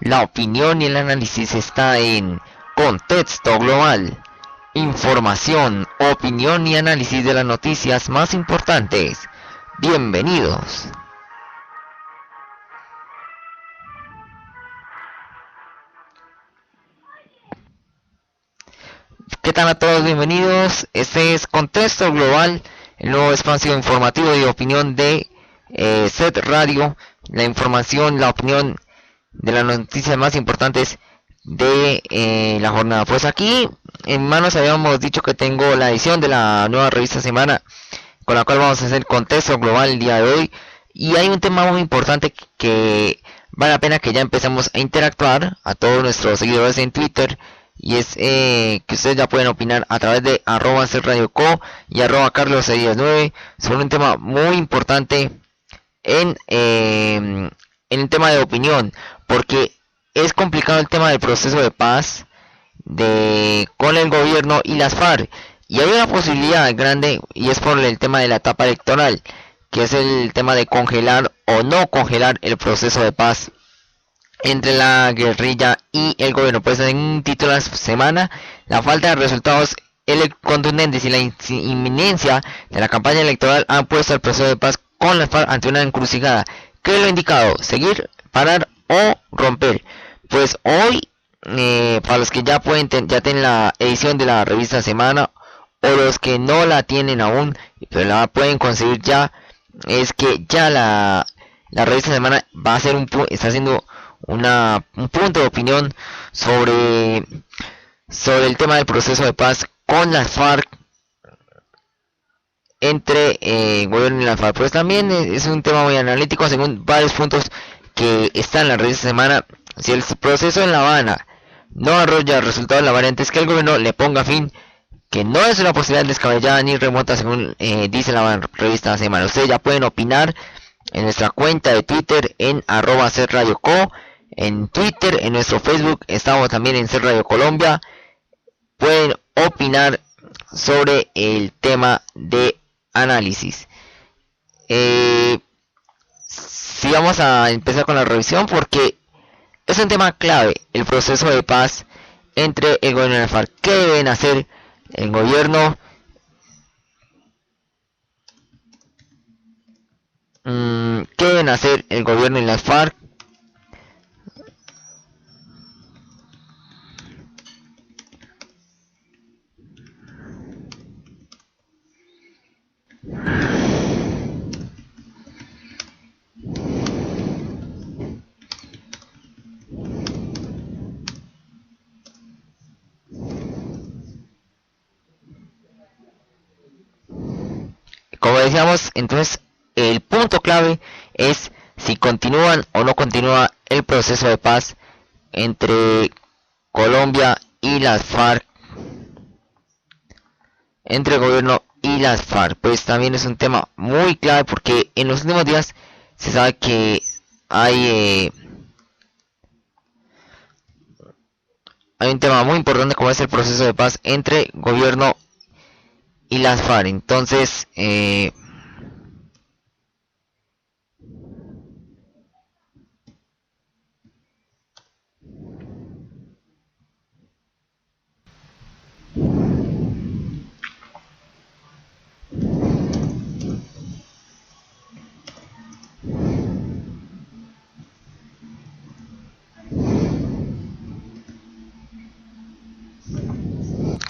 La opinión y el análisis está en Contexto Global. Información, opinión y análisis de las noticias más importantes. Bienvenidos. ¿Qué tal a todos? Bienvenidos. Este es Contexto Global, el nuevo espacio informativo y de opinión de SET Radio. La información, la opinión de las noticias más importantes de la jornada. Pues aquí en manos habíamos dicho que tengo la edición de la nueva revista Semana, con la cual vamos a hacer Contexto Global el día de hoy. Y hay un tema muy importante que vale la pena que ya empecemos a interactuar a todos nuestros seguidores en Twitter. Y es que ustedes ya pueden opinar a través de @radioco y @carlos619 sobre un tema muy importante en el tema de opinión, porque es complicado el tema del proceso de paz con el gobierno y las FARC, y hay una posibilidad grande, y es por el tema de la etapa electoral, que es el tema de congelar o no congelar el proceso de paz entre la guerrilla y el gobierno. Pues en un título de la semana, la falta de resultados contundentes y la inminencia de la campaña electoral han puesto el proceso de paz con las FARC ante una encrucijada. ¿Qué es lo indicado? ¿Seguir, parar o romper? Pues hoy, para los que ya ya tienen la edición de la revista Semana, o los que no la tienen aún, pero la pueden conseguir ya, es que ya la revista Semana va a ser está haciendo un punto de opinión sobre el tema del proceso de paz con las FARC, entre gobierno y las FARC. Pues también es un tema muy analítico según varios puntos que están en la revista Semana. Si el proceso en La Habana no arrolla resultados, la variante es que el gobierno le ponga fin, que no es una posibilidad descabellada ni remota según dice la revista Semana. Ustedes ya pueden opinar en nuestra cuenta de Twitter en @CETRadioCo, en Twitter, en nuestro Facebook estamos también en CET Radio Colombia. Pueden opinar sobre el tema de análisis. Si vamos a empezar con la revisión, porque es un tema clave, el proceso de paz entre el gobierno y la FARC. ¿Qué deben hacer el gobierno? ¿Qué deben hacer el gobierno y las FARC? Como decíamos, entonces el punto clave es si continúan o no continúa el proceso de paz entre Colombia y las FARC, entre el gobierno y las FARC. Pues también es un tema muy clave, porque en los últimos días se sabe que hay un tema muy importante como es el proceso de paz entre gobierno y las FARC. Entonces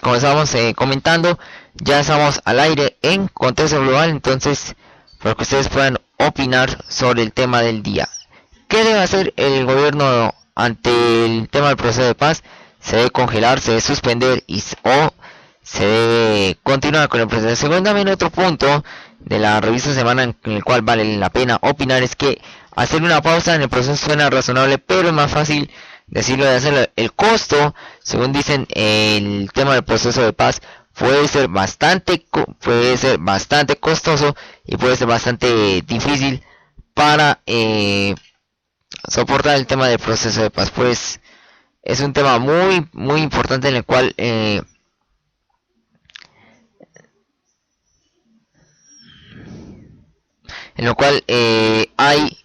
como estábamos comentando, ya estamos al aire en Contexto Global, entonces para que ustedes puedan opinar sobre el tema del día. ¿Qué debe hacer el gobierno ante el tema del proceso de paz? ¿Se debe congelar, se debe suspender o se debe continuar con el proceso? Según también otro punto de la revista Semana en el cual vale la pena opinar, es que hacer una pausa en el proceso suena razonable, pero es más fácil decirlo de hacerlo. El costo, según dicen, el tema del proceso de paz puede ser bastante costoso y puede ser bastante difícil para soportar el tema del proceso de paz. Pues es un tema muy importante en el cual hay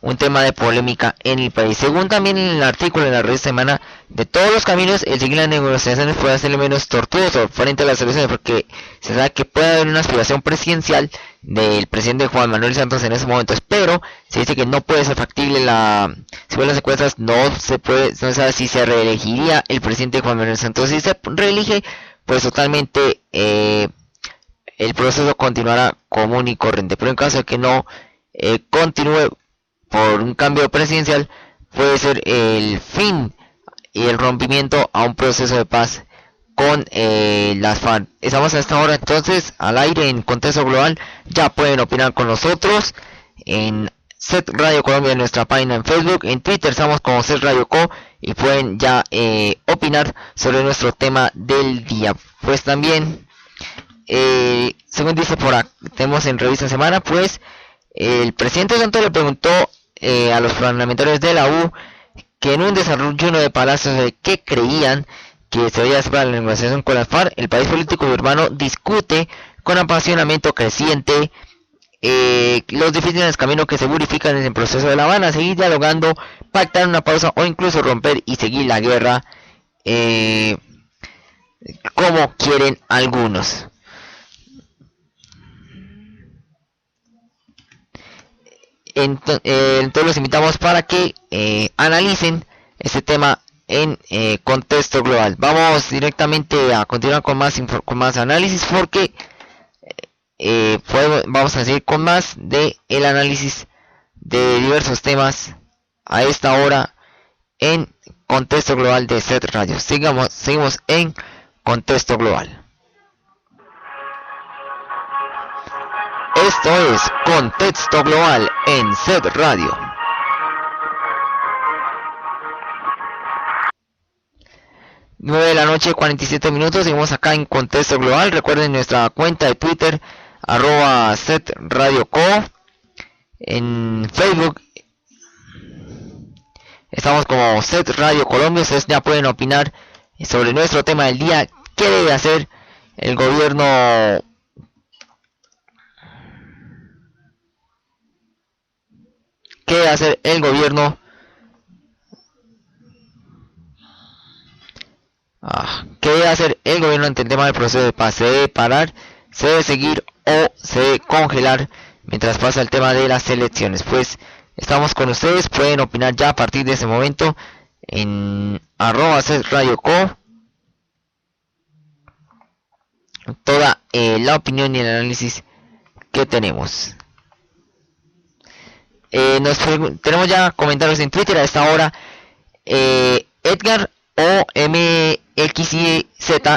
un tema de polémica en el país. Según también el artículo en la revista Semana, de todos los caminos, el seguir las negociaciones puede hacerle menos tortuoso frente a las elecciones, porque se sabe que puede haber una aspiración presidencial del presidente Juan Manuel Santos en esos momentos, pero se dice que no puede ser factible según las encuestas, no se sabe si se reelegiría el presidente Juan Manuel Santos. Si se reelige, pues totalmente el proceso continuará común y corriente, pero en caso de que no continúe por un cambio presidencial, puede ser el fin y el rompimiento a un proceso de paz con las FARC. Estamos a esta hora entonces al aire en Contexto Global. Ya pueden opinar con nosotros en Set Radio Colombia, en nuestra página en Facebook. En Twitter estamos como Set Radio Co, y pueden ya opinar sobre nuestro tema del día. Pues también, según dice por acá, tenemos en Revista Semana, pues el presidente Santos le preguntó a los parlamentarios de la U que en un desarrollo de Palacios de que creían que se debía hacer para la negociación con las FARC. El país político y urbano discute con apasionamiento creciente los difíciles caminos que se purifican en el proceso de La Habana, seguir dialogando, pactar una pausa o incluso romper y seguir la guerra como quieren algunos. Entonces los invitamos para que analicen este tema en Contexto Global. Vamos directamente a continuar con más análisis, porque vamos a seguir con más de el análisis de diversos temas a esta hora en Contexto Global de Set Radio. Seguimos en Contexto Global. Esto es Contexto Global en Set Radio. Nueve de la noche, 47 minutos. Seguimos acá en Contexto Global. Recuerden nuestra cuenta de Twitter, @Set Radio Co. En Facebook estamos como Set Radio Colombia. Ustedes ya pueden opinar sobre nuestro tema del día. ¿Qué debe hacer el gobierno? ¿Qué debe hacer el gobierno? ¿Qué debe hacer el gobierno ante el tema del proceso de paz? ¿Se debe parar? ¿Se debe seguir? ¿O se debe congelar mientras pasa el tema de las elecciones? Pues estamos con ustedes. Pueden opinar ya a partir de ese momento en @Radio.co. Toda la opinión y el análisis que tenemos. Tenemos ya comentarios en Twitter a esta hora. Edgar OMXYZ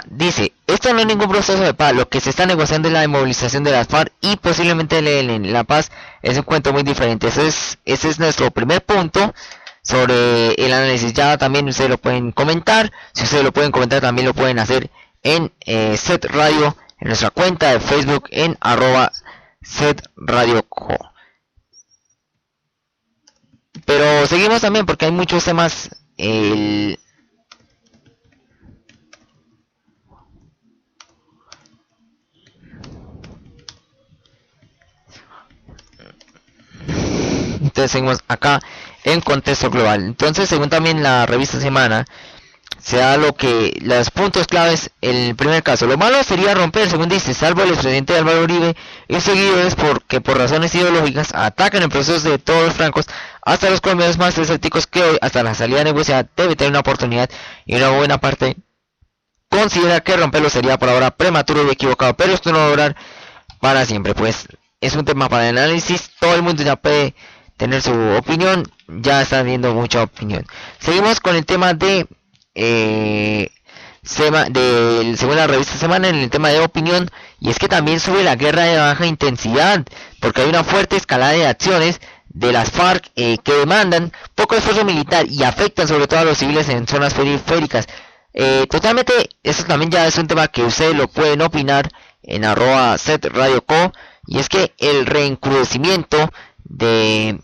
dice: esto no es ningún proceso de paz, lo que se está negociando es la demovilización de las FARC y posiblemente el ELN. La paz es un cuento muy diferente. Ese es nuestro primer punto sobre el análisis. Ya también ustedes lo pueden comentar. Si ustedes lo pueden comentar, también lo pueden hacer en Set Radio, en nuestra cuenta de Facebook en @SetRadioCo. Pero seguimos también porque hay muchos temas. Entonces seguimos acá en Contexto Global. Entonces, según también la revista Semana, se da los puntos claves. En el primer caso, lo malo sería romper, según dice, salvo el expresidente Álvaro Uribe y seguidores, porque por razones ideológicas atacan el proceso de todos los francos, hasta los colombianos más escépticos, que hoy, hasta la salida negociada, debe tener una oportunidad, y una buena parte considera que romperlo sería por ahora prematuro y equivocado, pero esto no va a durar para siempre. Pues es un tema para el análisis. Todo el mundo ya puede tener su opinión, ya están viendo mucha opinión. Seguimos con el tema según la revista Semana, en el tema de opinión, y es que también sube la guerra de baja intensidad, porque hay una fuerte escalada de acciones de las FARC que demandan poco esfuerzo militar y afectan sobre todo a los civiles en zonas periféricas. Totalmente, eso también ya es un tema que ustedes lo pueden opinar en @SetRadioCo, y es que el reencrudecimiento de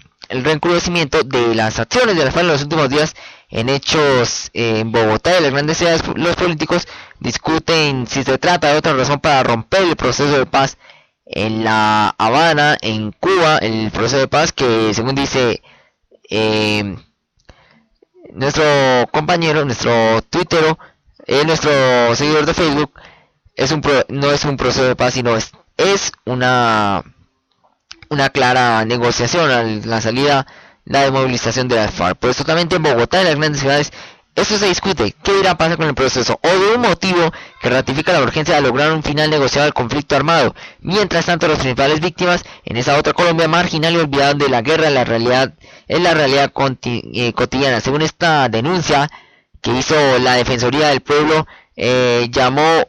las acciones de las FARC en los últimos días, en hechos en Bogotá y las grandes ciudades. Los políticos discuten si se trata de otra razón para romper el proceso de paz en La Habana, en Cuba, el proceso de paz que, según dice nuestro compañero, nuestro tuitero, nuestro seguidor de Facebook, no es un proceso de paz, sino es una clara negociación a la salida, la desmovilización de las FARC. Por eso también en Bogotá y en las grandes ciudades esto se discute. ¿Qué irá a pasar con el proceso? O de un motivo que ratifica la urgencia de lograr un final negociado al conflicto armado. Mientras tanto, las principales víctimas en esa otra Colombia marginal y olvidada de la guerra es la realidad cotidiana. Según esta denuncia que hizo la Defensoría del Pueblo, llamó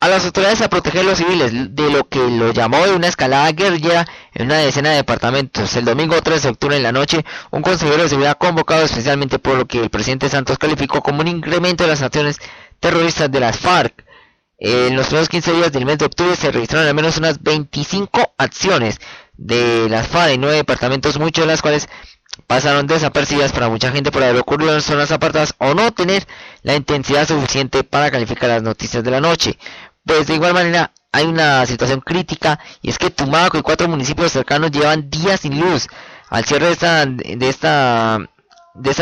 a las autoridades a proteger a los civiles de lo que lo llamó de una escalada guerrillera en una decena de departamentos. El domingo 3 de octubre en la noche, un consejero de seguridad convocado especialmente por lo que el presidente Santos calificó como un incremento de las acciones terroristas de las FARC. En los primeros 15 días del mes de octubre se registraron al menos unas 25 acciones de las FARC en 9 departamentos, muchas de las cuales pasaron desapercibidas para mucha gente por haber ocurrido en zonas apartadas o no tener la intensidad suficiente para calificar las noticias de la noche. Pues de igual manera hay una situación crítica, y es que Tumaco y 4 municipios cercanos llevan días sin luz. Al cierre de esta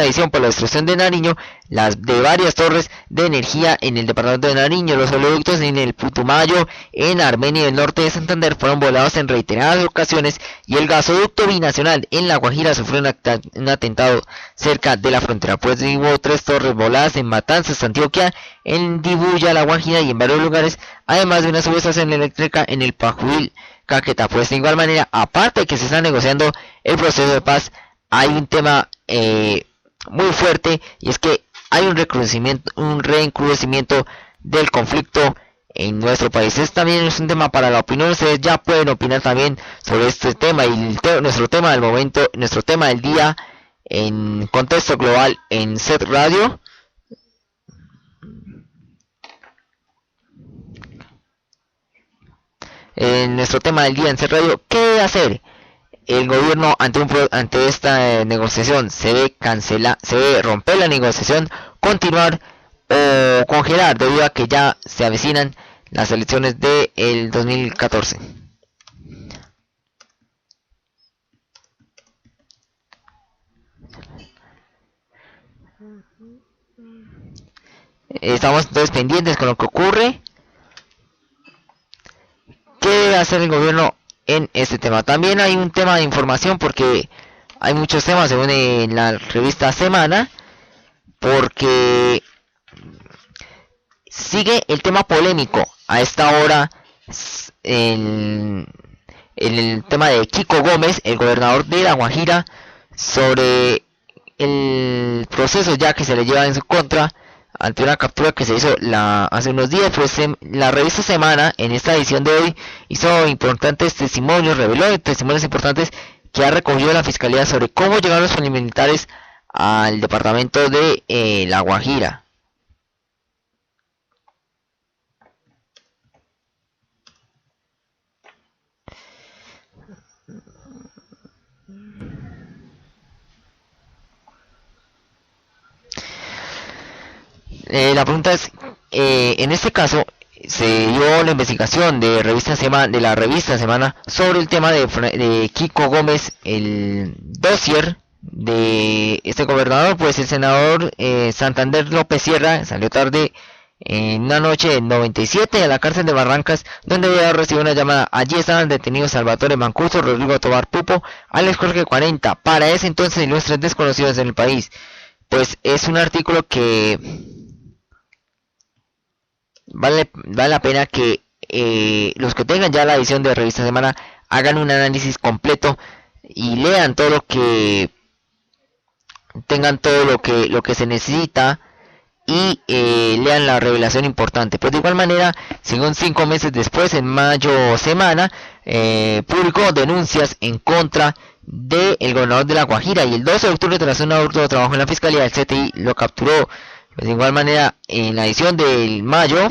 edición por la destrucción de Nariño, las de varias torres de energía en el departamento de Nariño, los oleoductos en el Putumayo, en Armenia y el norte de Santander fueron volados en reiteradas ocasiones, y el gasoducto binacional en La Guajira sufrió un atentado cerca de la frontera. Pues hubo 3 torres voladas en Matanzas, Antioquia, en Dibuya, La Guajira y en varios lugares, además de una subestación eléctrica en el Pajuil, Caquetá. Pues de igual manera, aparte de que se está negociando el proceso de paz, hay un tema muy fuerte, y es que hay un reencrudecimiento del conflicto en nuestro país. Este también es un tema para la opinión. Ustedes ya pueden opinar también sobre este tema y nuestro tema del momento, nuestro tema del día en contexto global en Set Radio. En nuestro tema del día en Set Radio, ¿qué debe hacer el gobierno ante esta negociación? ¿Se debe romper la negociación, continuar o congelar, debido a que ya se avecinan las elecciones del 2014? Estamos entonces pendientes con lo que ocurre. ¿Qué debe hacer el gobierno en este tema? También hay un tema de información, porque hay muchos temas según en la revista Semana, porque sigue el tema polémico a esta hora en el tema de Kiko Gómez, el gobernador de La Guajira, sobre el proceso ya que se le lleva en su contra ante una captura que se hizo hace unos días. Pues la revista Semana en esta edición de hoy hizo importantes testimonios, reveló testimonios importantes que ha recogido la fiscalía sobre cómo llegaron los paramilitares al departamento de La Guajira. La pregunta es, en este caso se dio la investigación de la revista Semana sobre el tema de Kiko Gómez, el dossier de este gobernador. Pues el senador Santander López Sierra salió tarde en una noche del 97 a la cárcel de Barrancas, donde había recibido una llamada. Allí estaban detenidos Salvatore Mancuso, Rodrigo Tobar Pupo, Alex Jorge 40, para ese entonces ilustres desconocidos en el país. Pues es un artículo que vale la pena que los que tengan ya la edición de Revista Semana hagan un análisis completo y lean todo lo que tengan, todo lo que se necesita, y lean la revelación importante. Pues de igual manera, según 5 meses después, en mayo Semana publicó denuncias en contra del gobernador de La Guajira, y el 12 de octubre, tras un arduo trabajo en la fiscalía, el CTI lo capturó. Pues de igual manera, en la edición del mayo,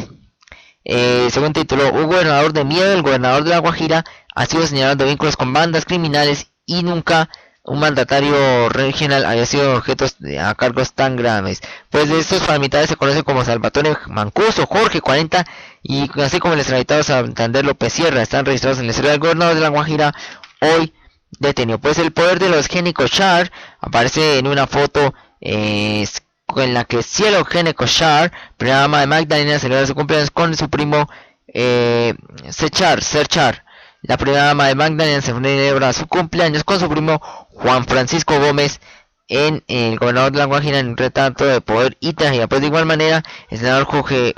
según tituló, un gobernador de miedo, el gobernador de La Guajira ha sido señalado de vínculos con bandas criminales, y nunca un mandatario regional había sido objeto a cargos tan graves. Pues de estos paramilitares se conocen como Salvatore Mancuso, Jorge 40, y así como el extraditado Santander López Sierra, están registrados en la historia del gobernador de La Guajira. Hoy detenido. Pues el poder de los Gene-Koshar aparece en una foto en la que Cielo Gene-Koshar, primera dama de Magdalena, celebra su cumpleaños con su primo Serchar. La primera dama de Magdalena se celebra su cumpleaños con su primo Juan Francisco Gómez, en el gobernador de La Guajira, en un retrato de poder y tragedia. Pues de igual manera, el senador José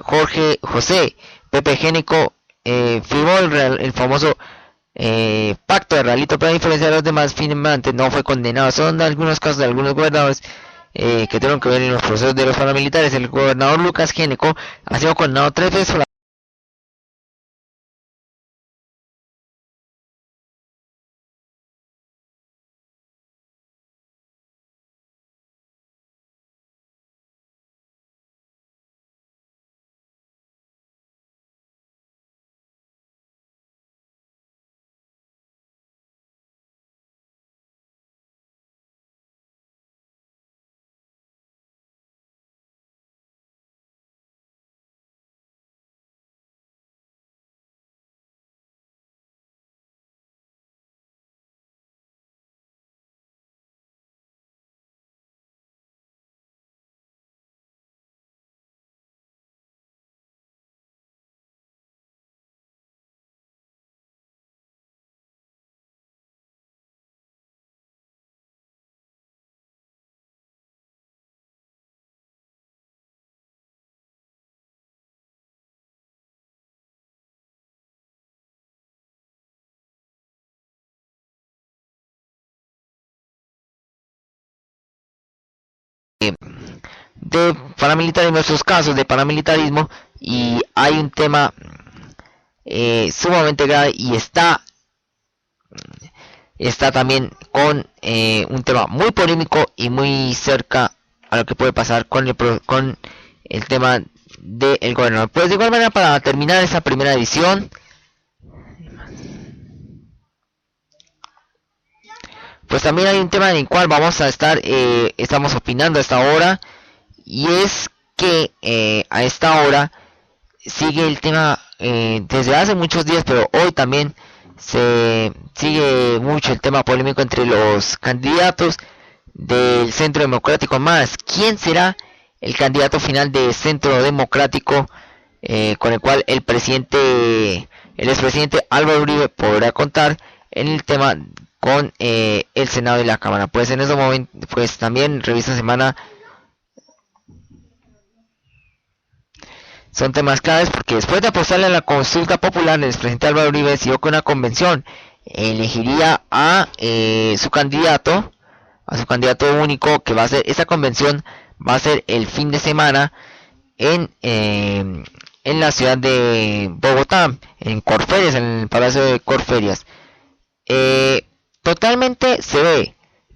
Pepe Génico firmó el famoso pacto de realito, pero a diferencia de los demás firmantes no fue condenado. Son algunos casos de algunos gobernadores que tuvieron que ver en los procesos de los paramilitares. El gobernador Lucas Génico ha sido condenado 3 veces por la de paramilitarismo, estos casos de paramilitarismo, y hay un tema sumamente grave y está también con un tema muy polémico y muy cerca a lo que puede pasar con el tema del gobernador. Pues de igual manera, para terminar esta primera edición, pues también hay un tema en el cual vamos a estamos opinando a esta hora, y es que a esta hora sigue el tema desde hace muchos días, pero hoy también se sigue mucho el tema polémico entre los candidatos del Centro Democrático. Más, ¿quién será el candidato final de Centro Democrático con el cual el expresidente Álvaro Uribe podrá contar en el tema con el Senado y la Cámara? Pues en ese momento, pues también revista Semana son temas claves, porque después de apostarle a la consulta popular, el expresidente Álvaro Uribe decidió que una convención elegiría a su candidato único, que va a ser, esa convención va a ser el fin de semana en la ciudad de Bogotá, en Corferias, en el Palacio de Corferias. Totalmente se ve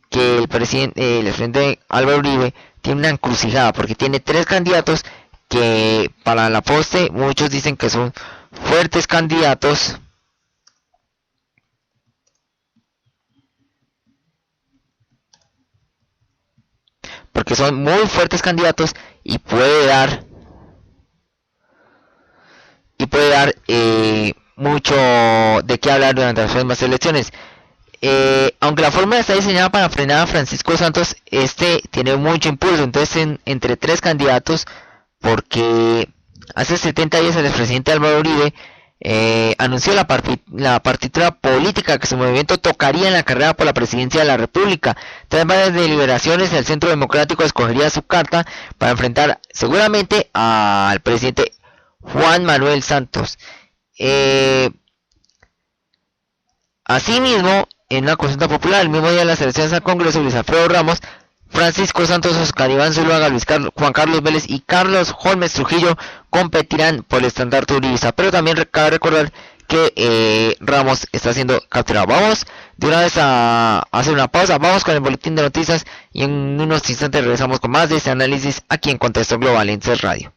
que el expresidente Álvaro Uribe tiene una encrucijada, porque tiene 3 candidatos que para la poste muchos dicen que son fuertes candidatos, porque son muy fuertes candidatos, y puede dar mucho de qué hablar durante las próximas elecciones. Aunque la fórmula está diseñada para frenar a Francisco Santos, tiene mucho impulso. Entonces, entre 3 candidatos, porque hace 70 días el expresidente Álvaro Uribe anunció la partitura política que su movimiento tocaría en la carrera por la presidencia de la República. Tras varias deliberaciones, el Centro Democrático escogería su carta para enfrentar seguramente al presidente Juan Manuel Santos. Asimismo, en una consulta popular, el mismo día de las elecciones al Congreso, Luis Alfredo Ramos, Francisco Santos, Oscar Iván Zuluaga, Juan Carlos Vélez y Carlos Holmes Trujillo competirán por el estandarte uribista. Pero también cabe recordar que Ramos está siendo capturado. Vamos de una vez a hacer una pausa, vamos con el boletín de noticias, y en unos instantes regresamos con más de este análisis aquí en Contexto Global en CES Radio.